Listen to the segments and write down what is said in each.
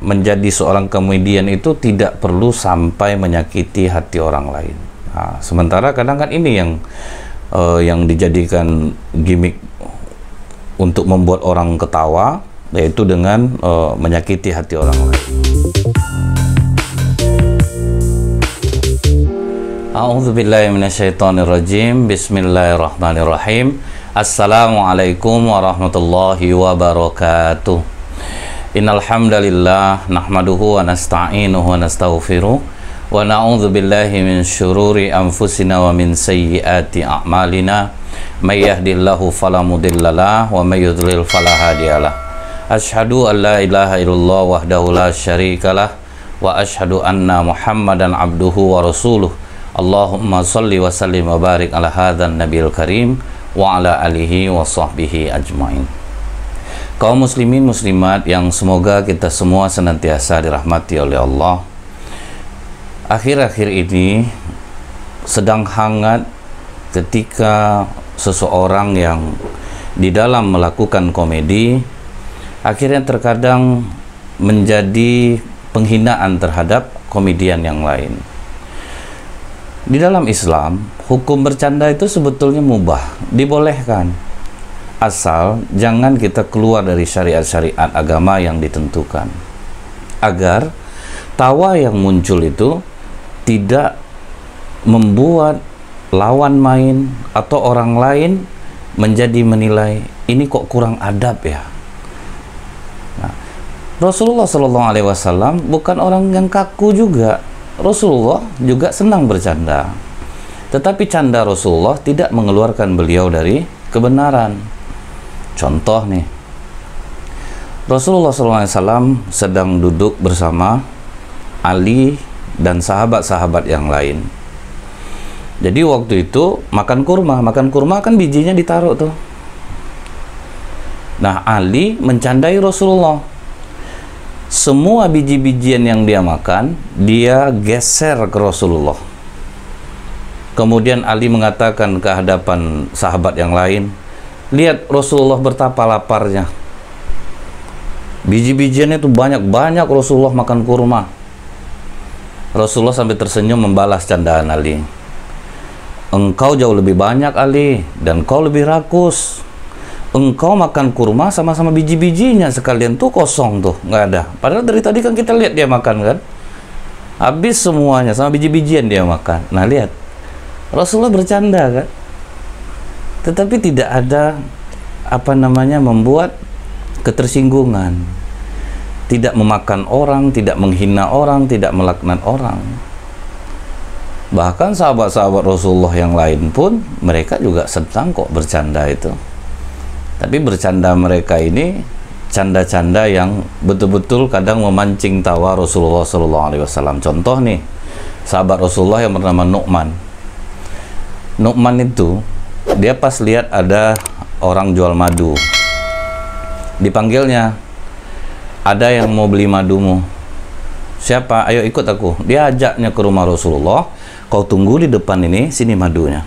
menjadi seorang komedian itu tidak perlu sampai menyakiti hati orang lain. Nah, sementara kadang kan ini yang dijadikan gimmick untuk membuat orang ketawa, yaitu dengan menyakiti hati orang lain. A'udzubillahi minasyaitonirrajim. Bismillahirrahmanirrahim. Assalamualaikum warahmatullahi wabarakatuh. Innal hamdalillah nahmaduhu wa nasta'inuhu wa nastaghfiruh wa na'udzu billahi min syururi anfusina wa min sayyiati a'malina may yahdihillahu fala mudhillalah wa may yudlil fala hadiyalah. Asyhadu an la ilaha illallah wahdahu la syarikalah wa asyhadu anna Muhammadan abduhu wa rasuluh. Allahumma shalli wa sallim wa barik ala hadzal nabiyil karim wa ala alihi wa sahbihi ajmain. Kaum muslimin muslimat yang semoga kita semua senantiasa dirahmati oleh Allah, akhir-akhir ini sedang hangat ketika seseorang yang di dalam melakukan komedi akhirnya terkadang menjadi penghinaan terhadap komedian yang lain. Di dalam Islam, hukum bercanda itu sebetulnya mubah, dibolehkan, asal jangan kita keluar dari syariat-syariat agama yang ditentukan, agar tawa yang muncul itu tidak membuat lawan main atau orang lain menjadi menilai ini kok kurang adab ya. Nah, Rasulullah SAW bukan orang yang kaku juga. Rasulullah juga senang bercanda, tetapi canda Rasulullah tidak mengeluarkan beliau dari kebenaran. Contoh nih, Rasulullah SAW sedang duduk bersama Ali dan sahabat-sahabat yang lain. Jadi waktu itu makan kurma kan bijinya ditaruh tuh. Nah, Ali mencandai Rasulullah. Semua biji-bijian yang dia makan, dia geser ke Rasulullah. Kemudian Ali mengatakan ke hadapan sahabat yang lain, lihat Rasulullah betapa laparnya. Biji-bijiannya itu banyak-banyak Rasulullah makan kurma. Rasulullah sampai tersenyum membalas candaan Ali. Engkau jauh lebih banyak Ali, dan kau lebih rakus. Engkau makan kurma sama-sama biji-bijinya, sekalian tuh kosong tuh, nggak ada. Padahal dari tadi kan kita lihat dia makan kan, habis semuanya sama biji-bijian dia makan. Nah lihat, Rasulullah bercanda kan, tetapi tidak ada membuat ketersinggungan, tidak memakan orang, tidak menghina orang, tidak melaknat orang. Bahkan sahabat-sahabat Rasulullah yang lain pun mereka juga senang kok bercanda itu. Tapi bercanda mereka ini canda-canda yang betul-betul kadang memancing tawa Rasulullah SAW. Contoh nih, sahabat Rasulullah yang bernama Nu'man. Nu'man itu dia pas lihat ada orang jual madu, dipanggilnya, ada yang mau beli madumu. Siapa? Ayo ikut aku. Dia ajaknya ke rumah Rasulullah. Kau tunggu di depan ini, sini madunya.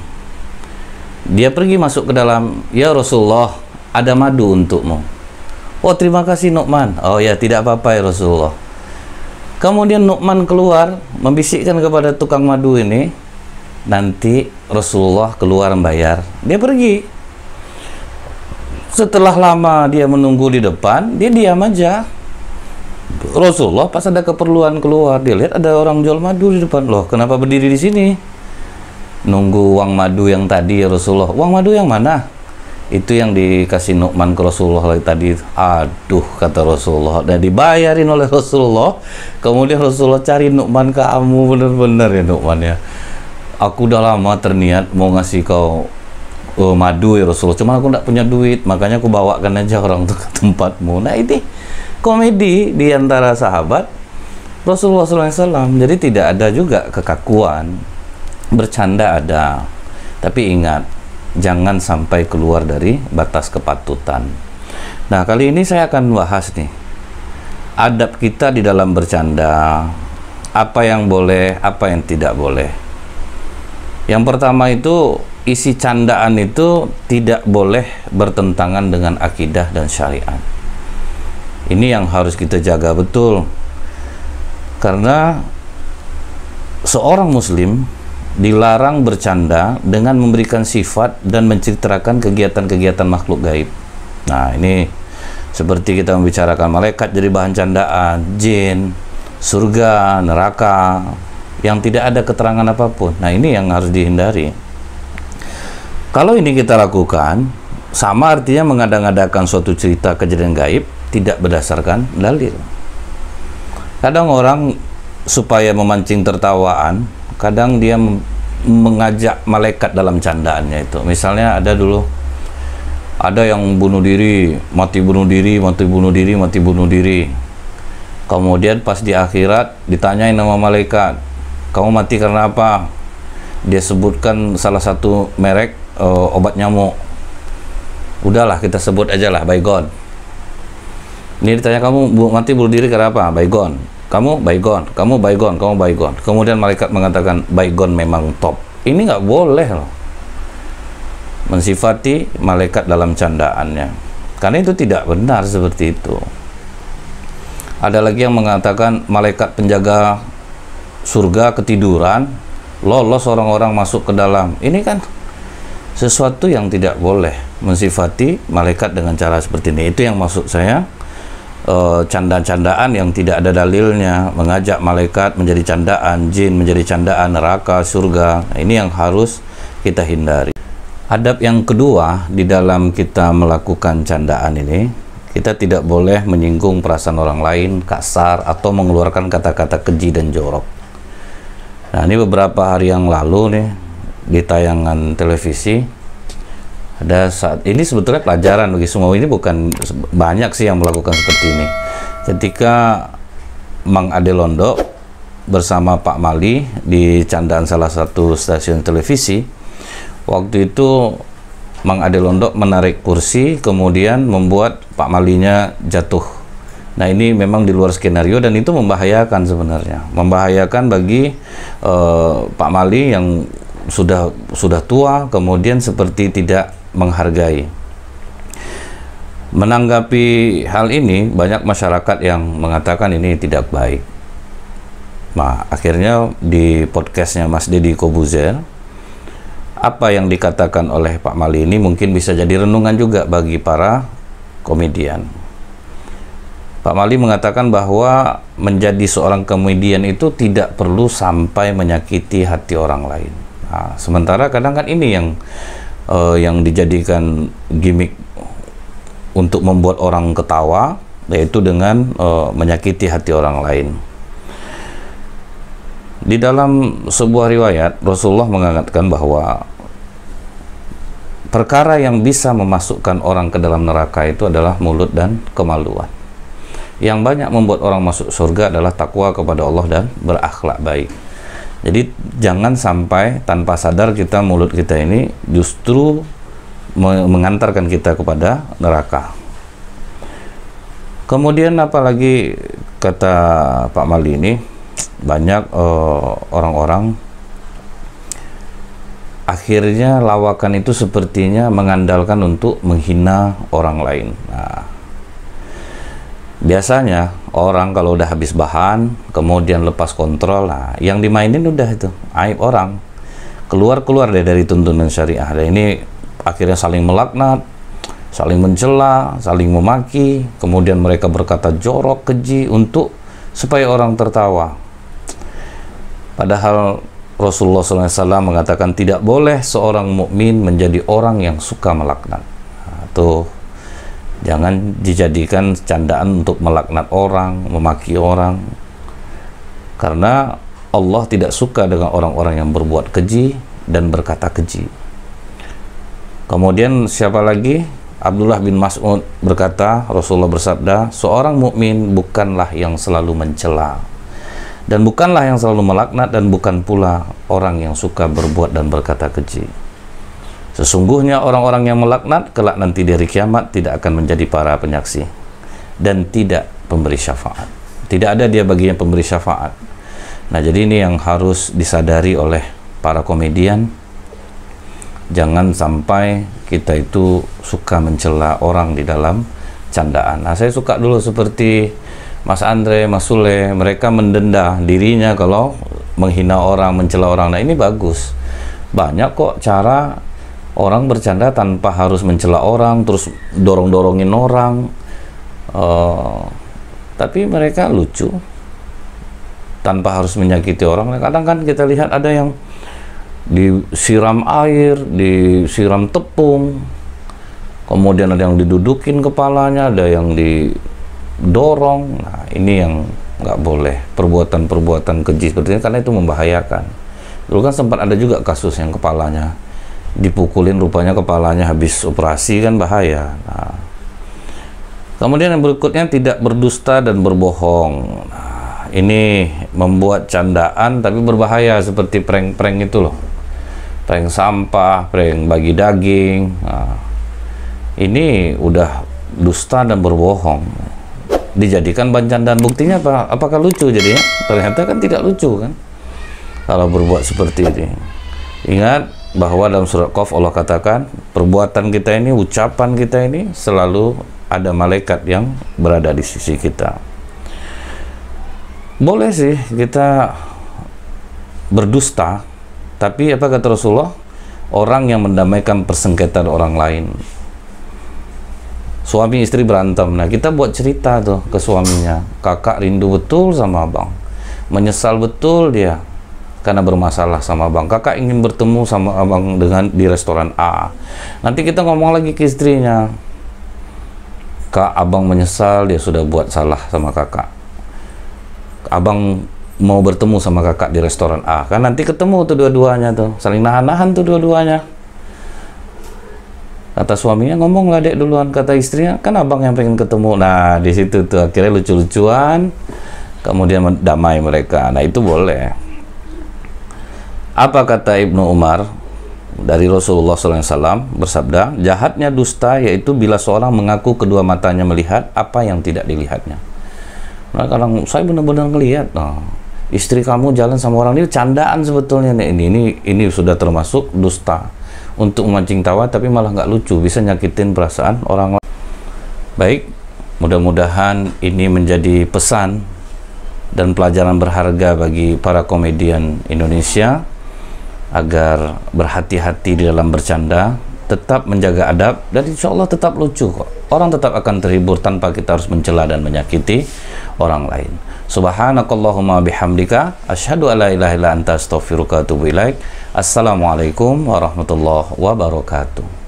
Dia pergi masuk ke dalam. Ya Rasulullah, ada madu untukmu. Oh terima kasih Nu'man. Oh ya tidak apa-apa ya Rasulullah. Kemudian Nu'man keluar membisikkan kepada tukang madu ini, nanti Rasulullah keluar membayar. Dia pergi. Setelah lama dia menunggu di depan, dia diam aja. Rasulullah pas ada keperluan keluar, dia lihat ada orang jual madu di depan. Loh kenapa berdiri di sini? Nunggu uang madu yang tadi ya Rasulullah. Uang madu yang mana? Itu yang dikasih Nu'man ke Rasulullah tadi. Aduh kata Rasulullah, dan dibayarin oleh Rasulullah. Kemudian Rasulullah cari Nu'man, kamu bener-bener ya Nu'man ya, aku udah lama terniat mau ngasih kau madu ya Rasulullah, cuma aku tidak punya duit, makanya aku bawakan aja orang itu ke tempatmu. Nah ini komedi di antara sahabat Rasulullah SAW. Jadi tidak ada juga kekakuan, bercanda ada, tapi ingat, jangan sampai keluar dari batas kepatutan. Nah kali ini saya akan bahas nih adab kita di dalam bercanda, apa yang boleh, apa yang tidak boleh. Yang pertama itu, isi candaan itu tidak boleh bertentangan dengan akidah dan syariat. Ini yang harus kita jaga betul, karena seorang muslim dilarang bercanda dengan memberikan sifat dan menceritakan kegiatan-kegiatan makhluk gaib. Nah, ini seperti kita membicarakan malaikat jadi bahan candaan, jin, surga, neraka yang tidak ada keterangan apapun. Nah, ini yang harus dihindari. Kalau ini kita lakukan, sama artinya mengada-ngadakan suatu cerita kejadian gaib tidak berdasarkan dalil. Kadang orang supaya memancing tertawaan, kadang dia mengajak malaikat dalam candaannya itu. Misalnya ada yang bunuh diri, mati bunuh diri, mati bunuh diri, mati bunuh diri. Kemudian pas di akhirat ditanyain sama malaikat, kamu mati karena apa? Dia sebutkan salah satu merek obat nyamuk. Udahlah, kita sebut aja lah baygon. Ini ditanya, kamu mati bunuh diri karena apa? Baygon. Kamu baygon, kamu baygon, kamu baygon. Kemudian malaikat mengatakan baygon memang top. Ini nggak boleh loh, mensifati malaikat dalam candaannya, karena itu tidak benar seperti itu. Ada lagi yang mengatakan malaikat penjaga surga ketiduran, lolos orang-orang masuk ke dalam. Ini kan sesuatu yang tidak boleh, mensifati malaikat dengan cara seperti ini. Itu yang maksud saya, candaan-candaan yang tidak ada dalilnya, mengajak malaikat menjadi candaan, jin menjadi candaan, neraka, surga. Nah, ini yang harus kita hindari. Adab yang kedua di dalam kita melakukan candaan ini, kita tidak boleh menyinggung perasaan orang lain, kasar, atau mengeluarkan kata-kata keji dan jorok. Nah, ini beberapa hari yang lalu nih, di tayangan televisi, ada saat ini sebetulnya pelajaran bagi semua. Ini bukan banyak sih yang melakukan seperti ini. Ketika Mang Ade Londo bersama Pak Mali di candaan salah satu stasiun televisi, waktu itu Mang Ade Londo menarik kursi, kemudian membuat Pak Malinya jatuh. Nah, ini memang di luar skenario dan itu membahayakan sebenarnya. Membahayakan bagi Pak Mali yang sudah tua, kemudian seperti tidak menghargai. Menanggapi hal ini, banyak masyarakat yang mengatakan ini tidak baik. Nah, akhirnya di podcastnya Mas Deddy Kobuzer, apa yang dikatakan oleh Pak Mali ini mungkin bisa jadi renungan juga bagi para komedian. Pak Mali mengatakan bahwa menjadi seorang komedian itu tidak perlu sampai menyakiti hati orang lain. Nah, sementara kadang kan ini yang dijadikan gimmick untuk membuat orang ketawa, yaitu dengan menyakiti hati orang lain. Di dalam sebuah riwayat, Rasulullah mengatakan bahwa perkara yang bisa memasukkan orang ke dalam neraka itu adalah mulut dan kemaluan. Yang banyak membuat orang masuk surga adalah takwa kepada Allah dan berakhlak baik. Jadi jangan sampai tanpa sadar mulut kita ini justru mengantarkan kita kepada neraka. Kemudian apalagi kata Pak Mali ini, banyak orang-orang akhirnya lawakan itu sepertinya mengandalkan untuk menghina orang lain. Nah, biasanya orang kalau udah habis bahan, kemudian lepas kontrol, nah yang dimainin udah itu aib orang, keluar dari tuntunan syariah. Dan ini akhirnya saling melaknat, saling mencela, saling memaki, kemudian mereka berkata jorok, keji untuk supaya orang tertawa. Padahal Rasulullah SAW mengatakan tidak boleh seorang mukmin menjadi orang yang suka melaknat. Nah, tuh jangan dijadikan candaan untuk melaknat orang, memaki orang, karena Allah tidak suka dengan orang-orang yang berbuat keji dan berkata keji. Kemudian siapa lagi? Abdullah bin Mas'ud berkata, Rasulullah bersabda, seorang mukmin bukanlah yang selalu mencela dan bukanlah yang selalu melaknat dan bukan pula orang yang suka berbuat dan berkata keji. Sesungguhnya orang-orang yang melaknat kelak nanti di hari kiamat tidak akan menjadi para penyaksi dan tidak pemberi syafaat. Tidak ada dia baginya pemberi syafaat. Nah, jadi ini yang harus disadari oleh para komedian. Jangan sampai kita itu suka mencela orang di dalam candaan. Nah, saya suka dulu seperti Mas Andre, Mas Sule, mereka mendenda dirinya kalau menghina orang, mencela orang. Nah, ini bagus. Banyak kok cara orang bercanda tanpa harus mencela orang, terus dorong-dorongin orang. Tapi mereka lucu tanpa harus menyakiti orang. Kadang kan kita lihat ada yang disiram air, disiram tepung, kemudian ada yang didudukin kepalanya, ada yang didorong. Nah, ini yang nggak boleh, perbuatan-perbuatan keji seperti ini, karena itu membahayakan. Dulu kan sempat ada juga kasus yang kepalanya dipukulin, rupanya kepalanya habis operasi, kan bahaya. Nah, kemudian yang berikutnya tidak berdusta dan berbohong. Nah, ini membuat candaan tapi berbahaya, seperti prank-prank itu loh, prank sampah, prank bagi daging. Nah, ini udah dusta dan berbohong, dijadikan bahan candaan. Buktinya apa? Apakah lucu jadinya? Ternyata kan tidak lucu kan kalau berbuat seperti ini. Ingat bahwa dalam surat Qaf Allah katakan, perbuatan kita ini, ucapan kita ini selalu ada malaikat yang berada di sisi kita. Boleh sih kita berdusta, tapi apa kata Rasulullah? Orang yang mendamaikan persengketaan orang lain. Suami istri berantem, nah kita buat cerita tuh ke suaminya, kakak rindu betul sama abang, menyesal betul dia karena bermasalah sama abang, kakak ingin bertemu sama abang di restoran A. Nanti kita ngomong lagi ke istrinya, kak, abang menyesal dia sudah buat salah sama kakak, abang mau bertemu sama kakak di restoran A. Kan nanti ketemu tuh dua-duanya tuh, saling nahan-nahan tuh dua-duanya. Kata suaminya, ngomong lah dek duluan. Kata istrinya, kan abang yang pengen ketemu. Nah, di situ tuh akhirnya lucu-lucuan, kemudian damai mereka. Nah, itu boleh. Apa kata Ibnu Umar dari Rasulullah SAW bersabda, jahatnya dusta yaitu bila seorang mengaku kedua matanya melihat apa yang tidak dilihatnya. Nah, kadang saya benar-benar ngelihat, istri kamu jalan sama orang ini, candaan sebetulnya nih. Ini sudah termasuk dusta, untuk memancing tawa tapi malah nggak lucu, bisa nyakitin perasaan orang lain. Baik, mudah-mudahan ini menjadi pesan dan pelajaran berharga bagi para komedian Indonesia agar berhati-hati di dalam bercanda, tetap menjaga adab, dan insya Allah tetap lucu kok. Orang tetap akan terhibur tanpa kita harus mencela dan menyakiti orang lain. Subhanakallahumma bihamdika asyhadu alla ilaha illa anta astaghfiruka wa atubu ilaik. Assalamualaikum warahmatullahi wabarakatuh.